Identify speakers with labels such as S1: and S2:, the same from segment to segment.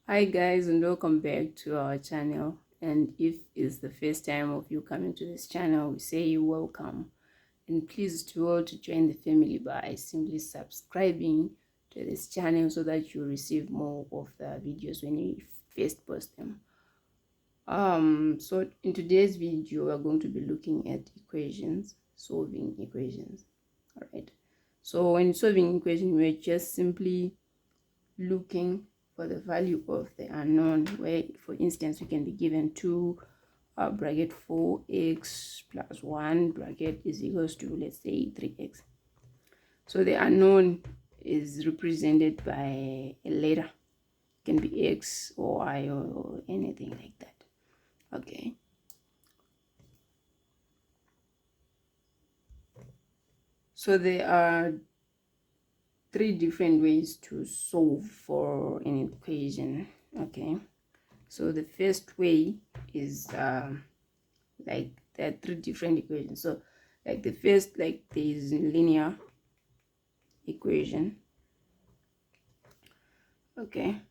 S1: Hi guys, and welcome back to our channel. And if it's the first time of you coming to this channel, we say you welcome, and please do all to join the family by simply subscribing to this channel so that you receive more of the videos when we first post them. So in today's video we're going to be looking at equations, solving equations. All right, so when solving equation, we're just simply looking for the value of the unknown, where for instance we can be given 2 bracket 4x plus 1 bracket is equals to, let's say, 3x. So the unknown is represented by a letter. It can be x or y or anything like that. Okay, so there are 3 different ways to solve for an equation. Okay, so the first way is like there are 3 different equations. So like the first, like there is linear equation. Okay,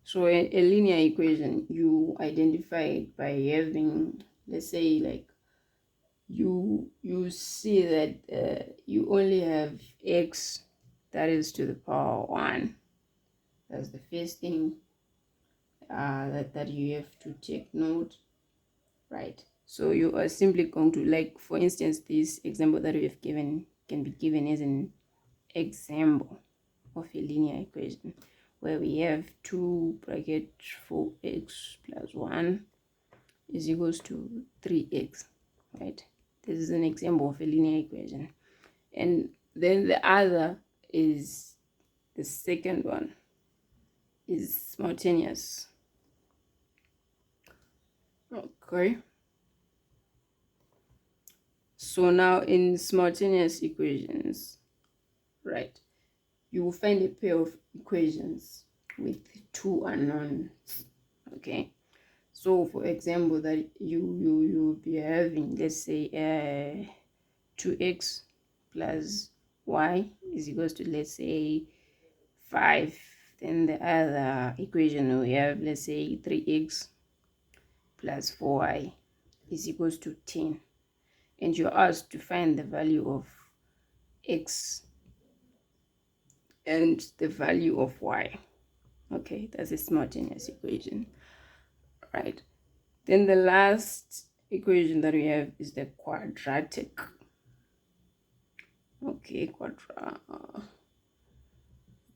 S1: so a linear equation, you identify it by having, let's say, like you see that you only have x that is to the power 1. That's the first thing that you have to take note, right? So you are simply going to, like for instance, this example that we have given can be given as an example of a linear equation where we have 2 bracket 4x plus 1 is equals to 3x, right? This is an example of a linear equation. And then the other is, the second one is simultaneous. Okay, so now in simultaneous equations, right, you will find a pair of equations with 2 unknowns. Okay, so for example, that you'll be having, let's say, 2x plus y is equals to, let's say, 5. Then the other equation we have, let's say, 3x plus 4y is equals to 10, and you're asked to find the value of x and the value of y. Okay, that's a simultaneous equation, right? Then the last equation that we have is the quadratic. Okay,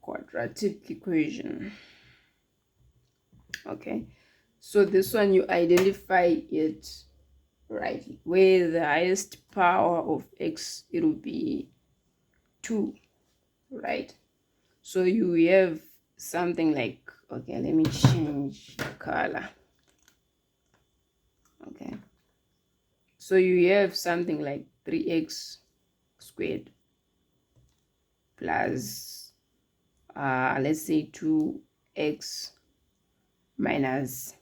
S1: quadratic equation. Okay, so this one you identify it, right, where the highest power of x, it will be 2, right? So you have something like, okay, let me change the color. Okay, so you have something like 3x squared plus let's say 2x minus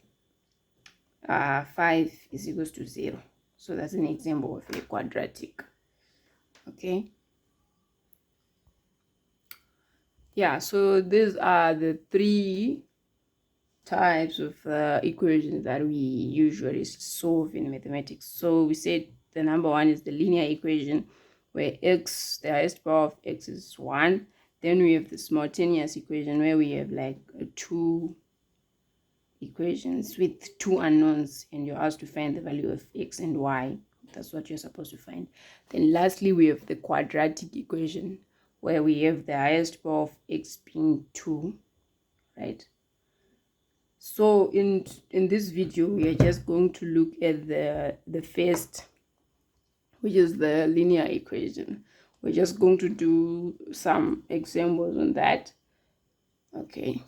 S1: 5 is equals to 0. So that's an example of a quadratic. Okay, yeah, so these are the 3 types of equations that we usually solve in mathematics. So we said the number 1 is the linear equation, where x, the highest power of x is 1. Then we have the simultaneous equation, where we have like 2 equations with 2 unknowns, and you're asked to find the value of x and y. That's what you're supposed to find. Then lastly, we have the quadratic equation, where we have the highest power of x being 2, right? So in this video, we are just going to look at the first, which is the linear equation. We're just going to do some examples on that. Okay,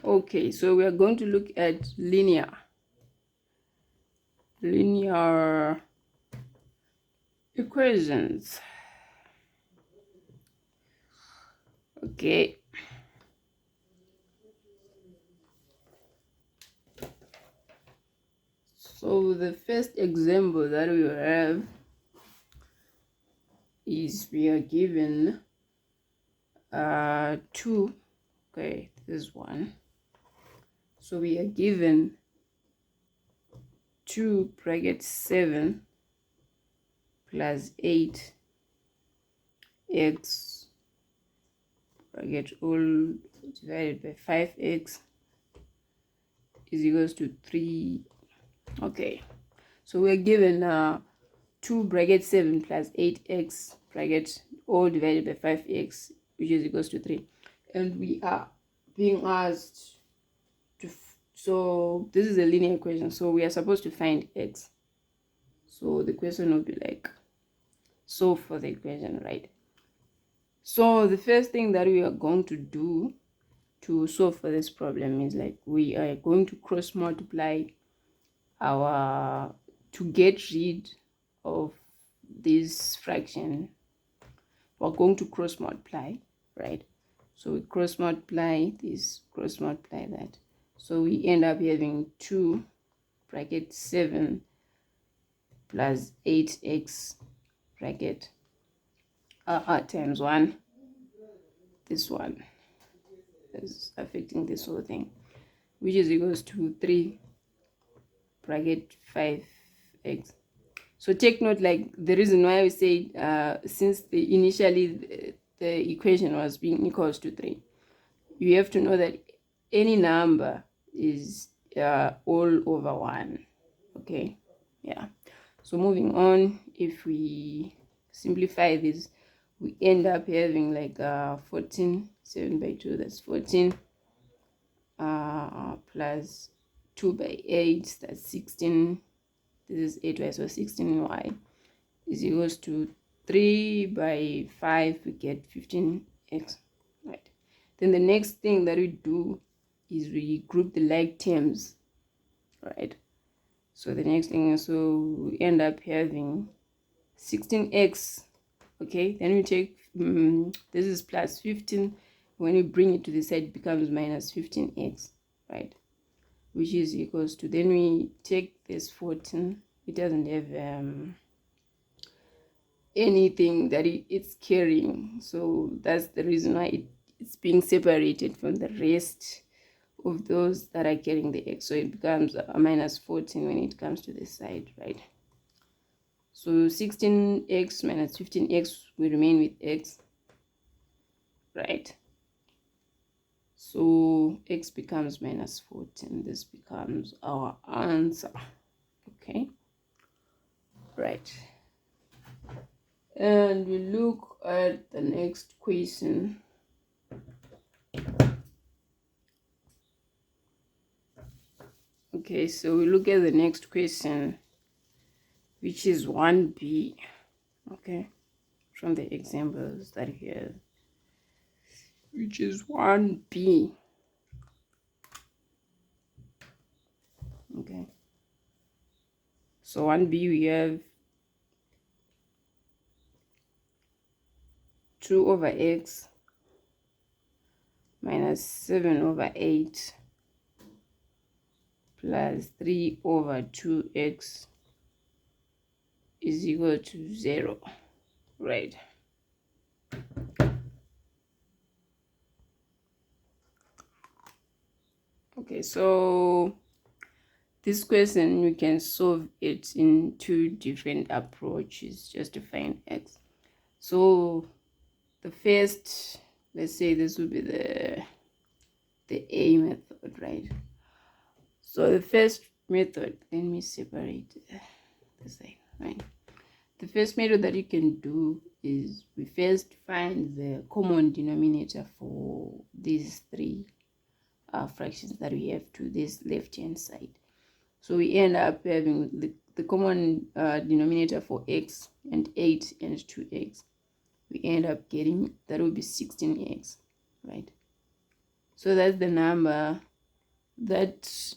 S1: okay, so we are going to look at linear equations. Okay, So the first example that we have is we are given 2. Okay, this is 1. So we are given 2 bracket 7 plus 8 x bracket all divided by 5x is equals to 3. Okay, so we're given 2 bracket 7 plus 8x bracket all divided by 5x, which is equals to 3, and we are being asked to so this is a linear equation, so we are supposed to find x. So the question will be like, solve for the equation, right? So the first thing that we are going to do to solve for this problem is like we are going to cross multiply our to get rid of this fraction. We're going to cross multiply, right? So we cross multiply this, cross multiply that, so we end up having 2 bracket 7 plus 8x bracket times 1. This one is affecting this whole thing, which is equals to 3 bracket 5x. So take note, like the reason why we say since the initially the equation was being equals to 3, you have to know that any number is all over 1. Okay, yeah. So moving on, if we simplify this, we end up having like 14, 7 by 2, that's 14, plus 2 by 8, that's 16. This is 8y, so 16y is equals to 3 by 5, we get 15x, right? Then the next thing that we do is we group the like terms, right? So the next thing is, so we end up having 16x, okay? Then we take, this is plus 15. When we bring it to the side, it becomes minus 15x, right? Which is equals to, then we take this 14. It doesn't have anything that it's carrying, so that's the reason why it's being separated from the rest of those that are carrying the x, so it becomes a minus 14 when it comes to this side, right? So 16x minus 15x will remain with x, right? So x becomes minus 14. This becomes our answer. Okay, right. And we look at the next question. Okay, so we look at the next question, which is 1b. Okay, from the examples that we have, which is 1b. Okay, so 1b, we have 2 over x minus 7 over 8 plus 3 over 2x is equal to 0, right? Okay, so this question, you can solve it in 2 different approaches just to find x. So the first, let's say this would be the A method, right? So the first method, let me separate the side, right? The first method that you can do is we first find the common denominator for these 3 fractions that we have to this left-hand side. So we end up having the common denominator for x and 8 and 2x. We end up getting, that will be 16x, right? So that's the number that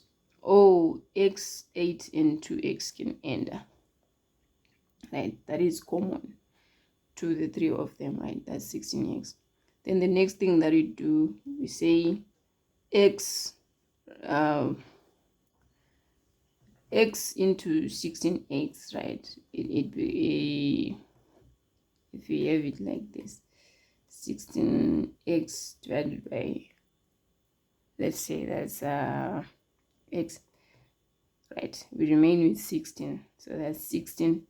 S1: x, 8 and 2x can enter, right? That is common to the 3 of them, right? That's 16x. Then the next thing that we do, we say x x into 16x, right? It be, if we have it like this, 16x divided by, let's say that's x, right? We remain with 16, so that's 16.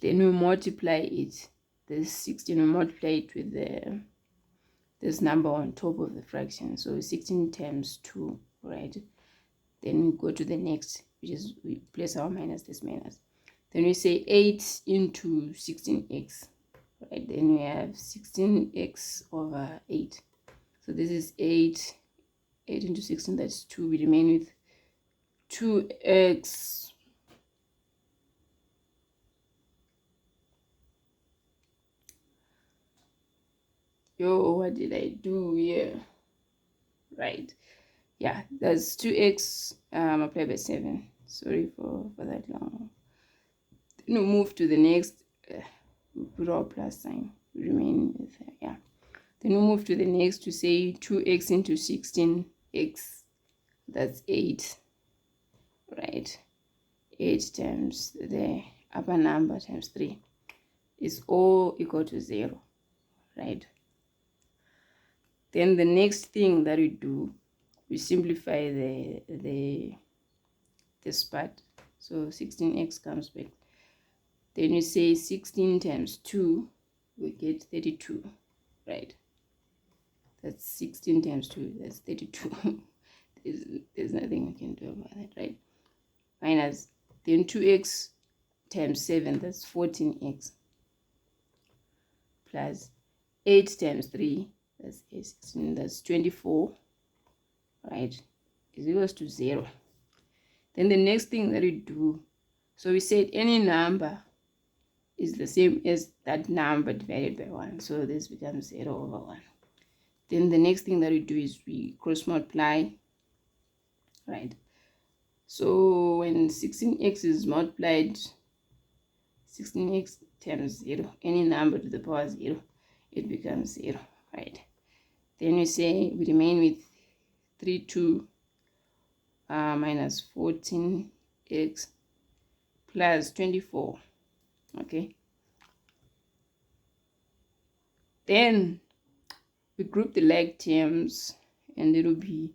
S1: Then we multiply it, this 16, we multiply it with this number on top of the fraction, so 16 times 2, right? Then we go to the next, which is we place our minus, this minus. Then we say 8 into 16x, right? Then we have 16x over 8. So this is 8 into 16, that's 2. We remain with 2x what did I do here? Right, yeah, that's 2x multiplied by 7. Sorry for that long. Then we move to the next, we put our plus sign, we remain with yeah. Then we move to the next to say 2x into 16x, that's 8, right? 8 times the upper number times 3 is all equal to 0, right? Then the next thing that we do, we simplify this part. So 16x comes back. Then we say 16 times 2, we get 32, right? That's 16 times 2, that's 32. there's nothing we can do about that, right? Minus, then 2x times 7, that's 14x, plus 8 times 3, that's 16, that's 24, right, is equals to 0. Then the next thing that we do, so we said any number is the same as that number divided by 1, so this becomes 0 over 1. Then the next thing that we do is we cross multiply, right? So when 16x is multiplied, 16x times 0, any number to the power 0, it becomes 0, right? Then we say we remain with 32 minus 14x plus 24, okay? Then we group the like terms, and it will be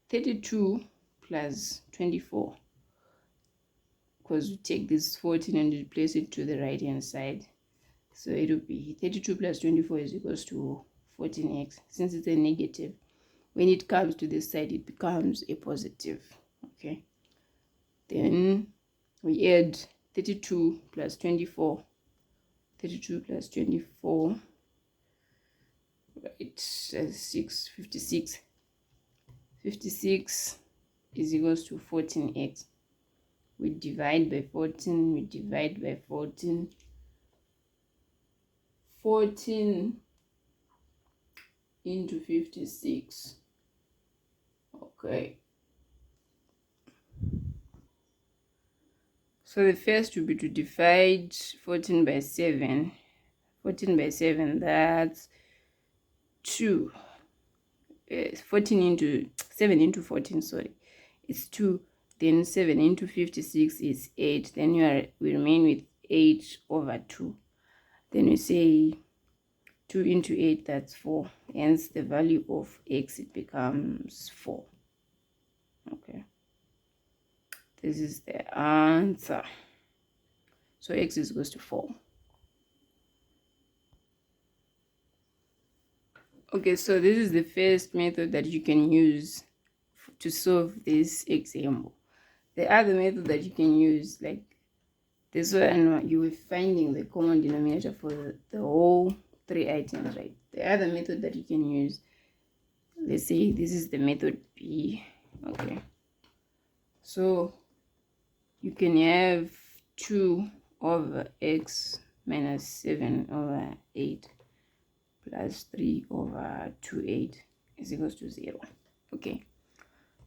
S1: 32 plus 24, because we take this 14 and replace it to the right hand side. So it will be 32 plus 24 is equals to 14x. Since it's a negative, when it comes to this side, it becomes a positive, okay? Then we add 32 plus 24. 32 plus 24, right, 56. 56 is equals to 14x. We divide by 14, we divide by 14. 14 into 56, okay. So the first will be to divide 14 by 7. 14 by 7, that's 2. 14 into 7 into 14, sorry, it's 2. Then 7 into 56 is 8. Then we remain with 8 over 2. Then we say 2 into 8, that's 4. Hence the value of x, it becomes 4. Okay, this is the answer. So x is equals to 4. Okay, so this is the first method that you can use to solve this example. The other method that you can use, like this one, you were finding the common denominator for the whole 3 items, right? The other method that you can use, let's say this is the method B, okay? So you can have 2 over x minus 7 over 8 plus 3 over 2/8 is equals to 0, okay?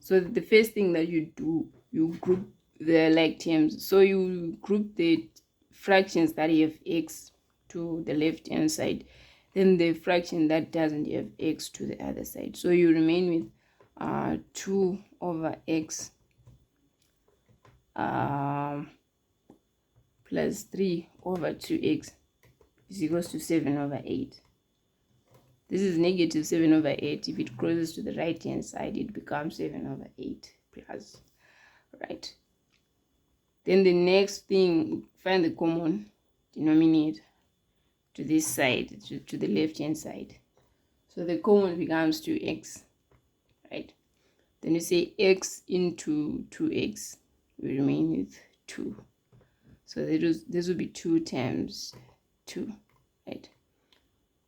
S1: So the first thing that you do, you group the like terms. So you group the fractions that have x to the left hand side, then the fraction that doesn't have x to the other side. So you remain with 2 over x plus 3 over 2x is equals to 7 over 8. This is negative 7 over 8. If it crosses to the right hand side, it becomes 7 over 8 plus, right? Then the next thing, find the common denominator to this side, to the left hand side. So the common becomes 2x, right? Then you say x into 2x, we remain with 2. So this will be 2 times 2, right?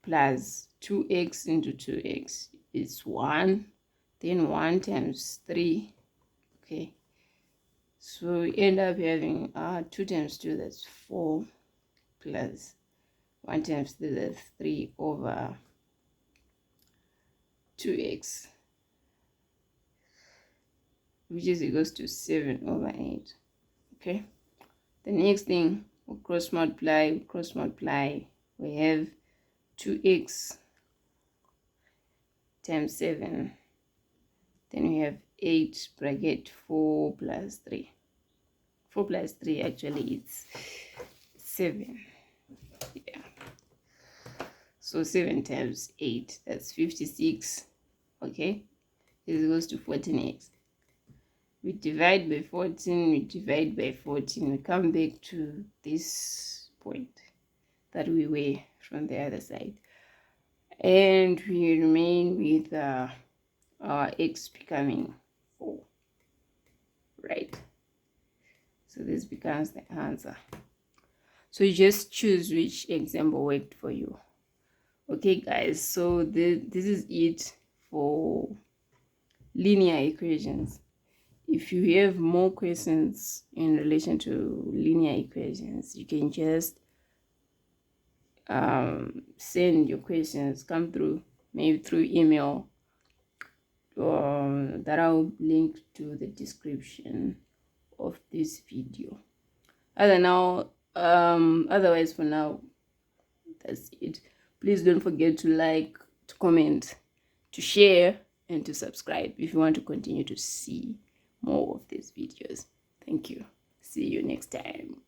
S1: Plus 2x into 2x is 1. Then 1 times 3, okay? So we end up having 2 times 2, that's 4, plus 1 times 3, that's 3 over 2x, which is equals to 7 over 8, okay? The next thing, we'll cross multiply, we have 2x times 7, then we have 8 bracket 4 plus 3. 4 plus 3 actually it's 7, yeah. So 7 times 8, that's 56, okay? This goes to 14x. We divide by 14, we divide by 14, we come back to this point that we were from the other side, and we remain with our x becoming 4, right? So this becomes the answer. So you just choose which example worked for you. Okay guys, so this is it for linear equations. If you have more questions in relation to linear equations, you can just send your questions, come through, maybe through email, that I'll link to the description of this video. Otherwise for now, that's it. Please don't forget to like, to comment, to share, and to subscribe if you want to continue to see more of these videos. Thank you. See you next time.